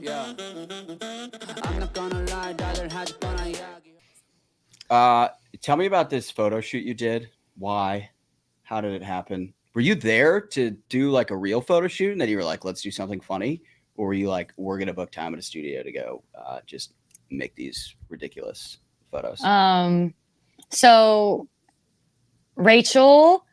Yeah. I'm not gonna lie, rather had fun. Tell me about this photo shoot you did. Why? How did it happen? Were you there to do like a real photo shoot and then you were like, let's do something funny? Or were you like, we're going to book time at a studio to go just make these ridiculous photos? So Rachel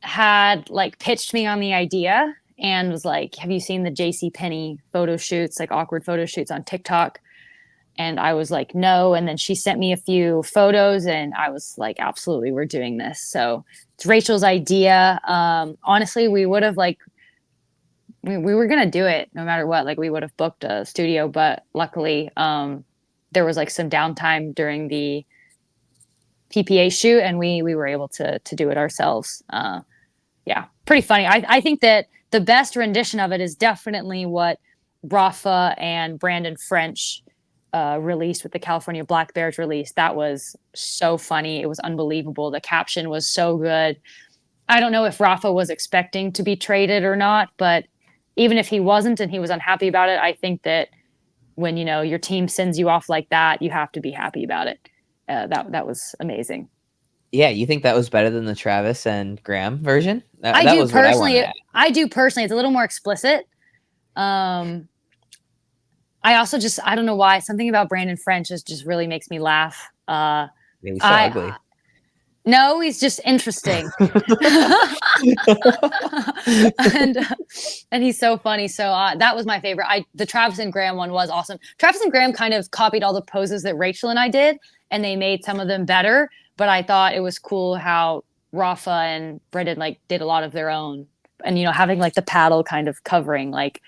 had like pitched me on the idea and was like, have you seen the JC Penney photo shoots, like awkward photo shoots on TikTok? And I was like, no. And then she sent me a few photos and I was like, absolutely, we're doing this. So it's Rachel's idea. Honestly, we would have like, we were going to do it no matter what. Like we would have booked a studio, but luckily there was like some downtime during the PPA shoot and we were able to do it ourselves. Yeah, pretty funny. I think that the best rendition of it is definitely what Rafa and Brandon French released with the California Black Bears release. That was so funny. It was unbelievable. The caption was so good. I don't know if Rafa was expecting to be traded or not, but even if he wasn't and he was unhappy about it, I think that when you know your team sends you off like that, you have to be happy about it. That was amazing. Yeah, you think that was better than the Travis and Graham version? I That do was what I personally. wanted to add. I do personally. It's a little more explicit. I also just I don't know why something about Brandon French just really makes me laugh. Yeah, he's so I ugly. No, he's just interesting, and and he's so funny. So that was my favorite. The Travis and Graham one was awesome. Travis and Graham kind of copied all the poses that Rachel and I did, and they made some of them better. But I thought it was cool how Rafa and Brendan like did a lot of their own, and you know having like the paddle kind of covering like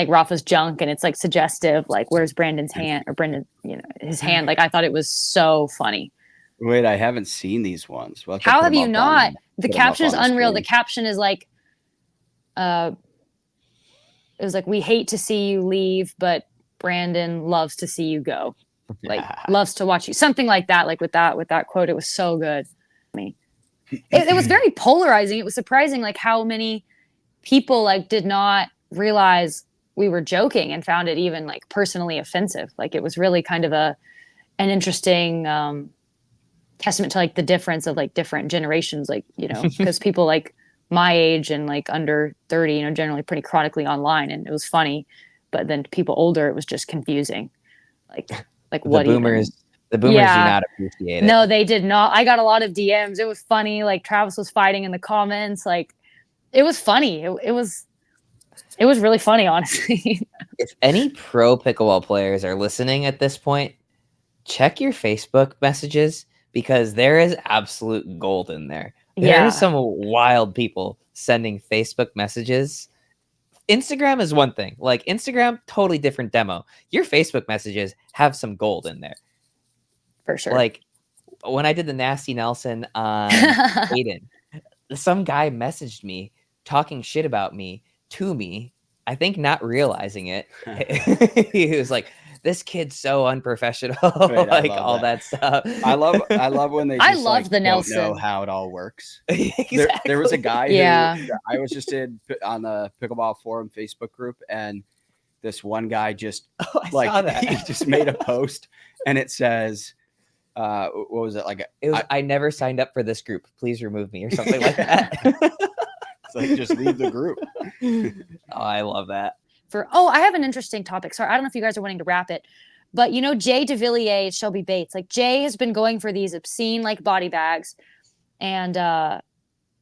Rafa's junk and it's like suggestive, like where's Brandon's hand or Brendan, you know, his hand. Like I thought it was so funny. Wait, I haven't seen these ones. We'll have to How put have them you up not? on The put them up caption is on the unreal. The screen. caption is like, it was like, we hate to see you leave, but Brandon loves to see you go. Like loves to watch you. Something like that. Like with that quote, it was so good. It was very polarizing. It was surprising like how many people like did not realize we were joking and found it even like personally offensive. Like it was really kind of an interesting testament to like the difference of like different generations, like you know because people like my age and like under 30 you know generally pretty chronically online and it was funny, but then people older it was just confusing, like The what even. boomers do Yeah, not appreciate it. no they did not. I got a lot of DMs. It was funny, like Travis was fighting in the comments, like it was funny. It was really funny, honestly. If any pro pickleball players are listening at this point, check your Facebook messages because there is absolute gold in there. There are Yeah, some wild people sending Facebook messages. Instagram is one thing. Like Instagram, totally different demo. Your Facebook messages have some gold in there. for sure. Like when I did the Nasty Nelson on Aiden, some guy messaged me talking shit about me to me. I think not realizing it. He was like, "This kid's so unprofessional," Wait, like all that stuff. I love when they I just like loved the don't know Nelson. how it all works. Exactly. There was a guy Yeah. who I was just in on the Pickleball Forum Facebook group, and this one guy just Oh, I like saw that. he just made a post, and it says, "What was it like?" It was, I never signed up for this group. Please remove me or something like that. It's like just leave the group. Oh, I love that. I have an interesting topic. Sorry, I don't know if you guys are wanting to wrap it, but you know, Jay DeVilliers, Shelby Bates, like Jay has been going for these obscene like body bags, and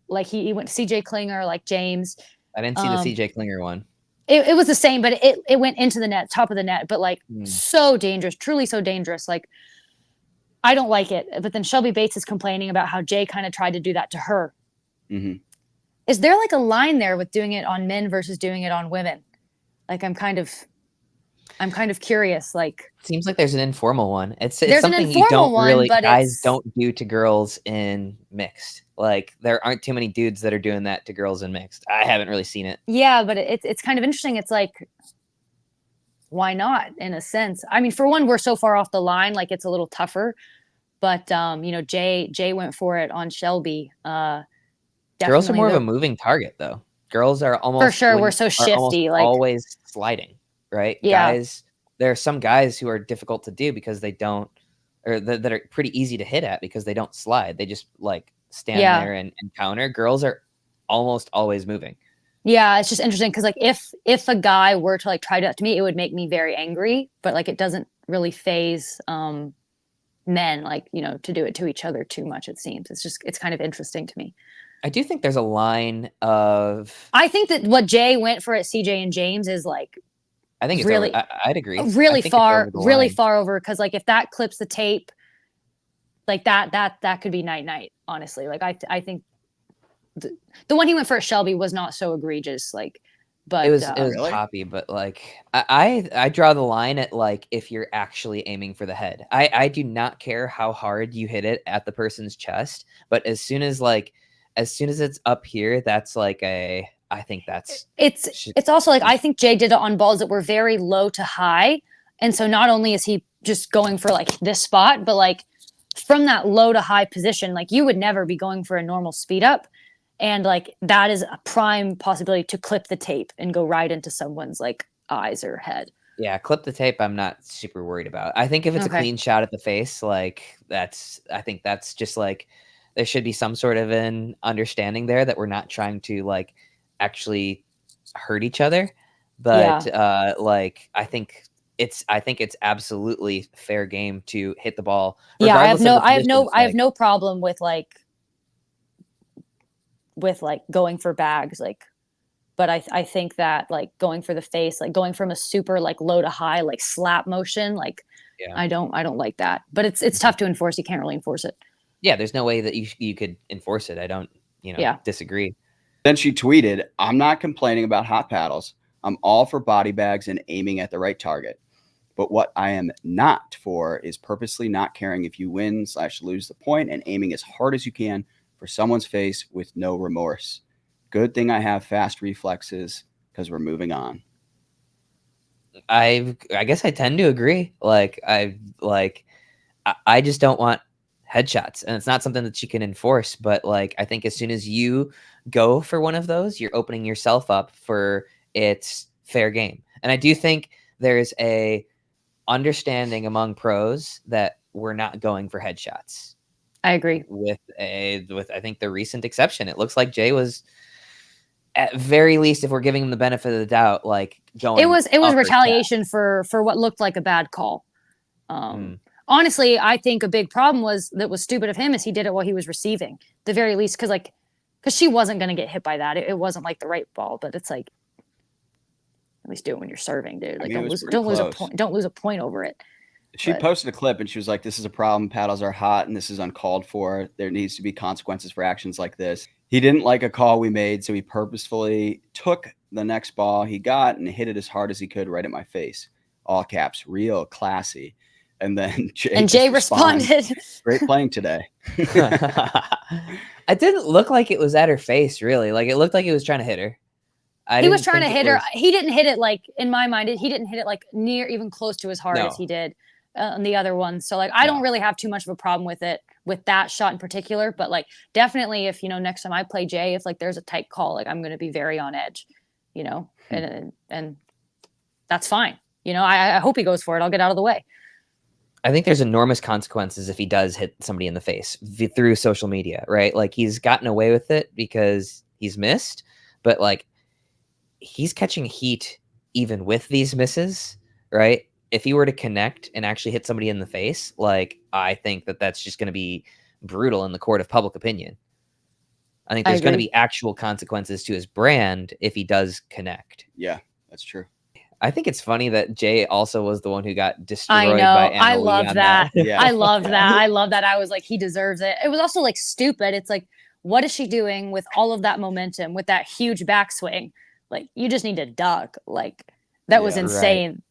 like he went to CJ Klinger, like James. I didn't see the CJ Klinger one. It was the same, but it went into the net, top of the net, but like so dangerous, truly so dangerous. Like I don't like it. But then Shelby Bates is complaining about how Jay kind of tried to do that to her. Mm-hmm. Is there like a line there with doing it on men versus doing it on women? Like I'm kind of curious. Like Seems like there's an informal one. It's there's something an you informal don't one, really but guys it's don't do to girls in mixed. Like there aren't too many dudes that are doing that to girls in mixed. I haven't really seen it. yeah, but it's kind of interesting. It's like why not in a sense? I mean, for one, we're so far off the line, like it's a little tougher. But you know, Jay went for it on Shelby. Girls are Definitely more of a moving target though. Girls are almost For sure, we're when so are almost shifty, like always sliding, right? yeah, Guys, there are some guys who are difficult to do because they don't, or that are pretty easy to hit at because they don't slide. They just like stand yeah. there and counter. Girls are almost always moving. Yeah, it's just interesting because like if a guy were to like try that to me, it would make me very angry, but like it doesn't really phase men like, you know, to do it to each other too much, it seems. It's kind of interesting to me. I do think there's a line of. I think that what Jay went for at CJ and James is like I think it's over. really I'd agree. I really think it's over far the really line. far over because like if that clips the tape like that could be night night, honestly. Like I think the one he went for at Shelby was not so egregious, like, It but was Really? poppy, but like I draw the line at like if you're actually aiming for the head. I do not care how hard you hit it at the person's chest, but as soon as it's up here, that's like I think that's it's also like I think Jay did it on balls that were very low to high, and so not only is he just going for like this spot, but like from that low to high position, like you would never be going for a normal speed up, and like that is a prime possibility to clip the tape and go right into someone's like eyes or head. yeah, clip the tape. I'm not super worried about. I think if it's a Okay. clean shot at the face, like I think that's just like there should be some sort of an understanding there that we're not trying to like actually hurt each other. But Yeah. like I think it's absolutely fair game to hit the ball Yeah, regardless of the positions. I have Like no problem with like going for bags, like, but I think that like going for the face, like going from a super like low to high like slap motion, like yeah. I don't like that. But it's Mhm. tough to enforce. You can't really enforce it. Yeah, there's no way that you could enforce it. I don't, Yeah. disagree. Then she tweeted, I'm not complaining about hot paddles. I'm all for body bags and aiming at the right target. But what I am not for is purposely not caring if you win/lose the point and aiming as hard as you can for someone's face with no remorse. Good thing I have fast reflexes because we're moving on. I guess I tend to agree. Like I just don't want headshots, and it's not something that you can enforce. But like I think as soon as you go for one of those, you're opening yourself up for it's fair game. And I do think there's a understanding among pros that we're not going for headshots. I agree. With I think the recent exception, it looks like Jay was at very least, if we're giving him the benefit of the doubt, like going It was upper chest. retaliation for what looked like a bad call. Mm. Honestly, I think a big problem was that was stupid of him is he did it while he was receiving. The very least, because she wasn't going to get hit by that. It wasn't like the right ball, but it's like at least do it when you're serving, dude. Like don't lose a point. Don't lose a point over it. She posted a clip and she was like, this is a problem. Paddles are hot and this is uncalled for. There needs to be consequences for actions like this. He didn't like a call we made, so he purposefully took the next ball he got and hit it as hard as he could right at my face. All caps, real classy. And then Jay responded, great playing today. It didn't look like it was at her face, really. Like it looked like he was trying to hit her. He was trying to hit her. He didn't hit it like in my mind. He didn't hit it like near even close to as hard as he did on the other one. So like I don't really have too much of a problem with it with that shot in particular. But like definitely if next time I play Jay, if like there's a tight call, like I'm going to be very on edge, and that's fine. I hope he goes for it. I'll get out of the way. I think there's enormous consequences if he does hit somebody in the face through social media, right? Like he's gotten away with it because he's missed, but like he's catching heat even with these misses, right? If he were to connect and actually hit somebody in the face, like I think that that's just going to be brutal in the court of public opinion. I think there's going to be actual consequences to his brand if he does connect. Yeah, that's true. I think it's funny that Jay also was the one who got destroyed. I know. By Anna I love that. Yeah. I love that. I love that. I was like, he deserves it. It was also like stupid. It's like, what is she doing with all of that momentum, with that huge backswing? Like, you just need to duck. Like, that was insane.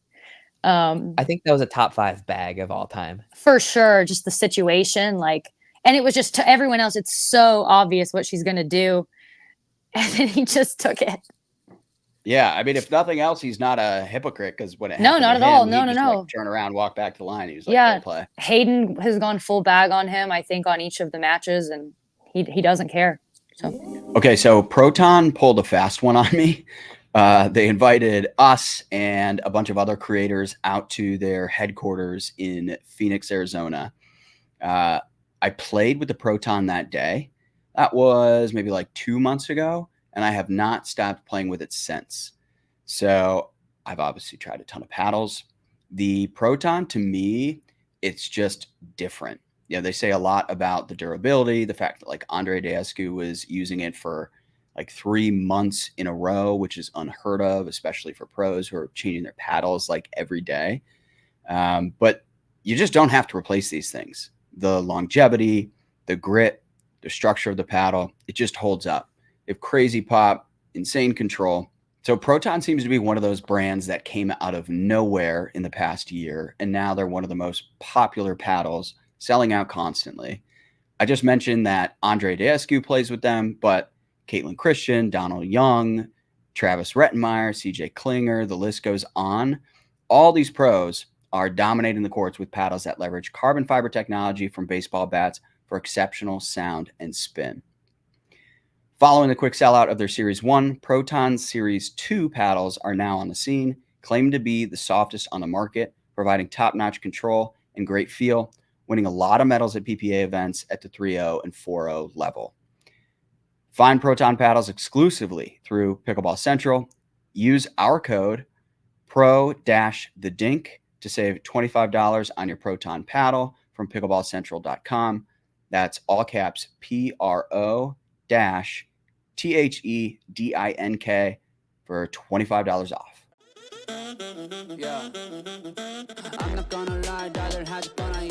Right. I think that was a top 5 bag of all time. For sure. Just the situation. Like, and it was just to everyone else, it's so obvious what she's going to do. And then he just took it. Yeah, I mean, if nothing else, he's not a hypocrite because when it no, not at all. No. Like, turn around, walk back to the line. He was like, yeah, play. Hayden has gone full bag on him, I think, on each of the matches, and he doesn't care. Okay, so Proton pulled a fast one on me. They invited us and a bunch of other creators out to their headquarters in Phoenix, Arizona. I played with the Proton that day. That was maybe like 2 months ago, and I have not stopped playing with it since. So I've obviously tried a ton of paddles. The Proton, to me, it's just different. They say a lot about the durability, the fact that like Andre Deescu was using it for like 3 months in a row, which is unheard of, especially for pros who are changing their paddles like every day. But you just don't have to replace these things. The longevity, the grit, the structure of the paddle, it just holds up. They have crazy pop, insane control. So Proton seems to be one of those brands that came out of nowhere in the past year, and now they're one of the most popular paddles, selling out constantly. I just mentioned that Andre Deescu plays with them, but Caitlin Christian, Donald Young, Travis Rettenmeyer, CJ Klinger, the list goes on. All these pros are dominating the courts with paddles that leverage carbon fiber technology from baseball bats for exceptional sound and spin. Following the quick sellout of their Series 1, Proton's Series 2 paddles are now on the scene, claimed to be the softest on the market, providing top-notch control and great feel, winning a lot of medals at PPA events at the 3.0 and 4.0 level. Find Proton paddles exclusively through Pickleball Central. Use our code PRO-THE DINK to save $25 on your Proton paddle from pickleballcentral.com. That's all caps PRO-THEDINK for $25 off. Yeah. I'm not gonna lie, darling, had gonna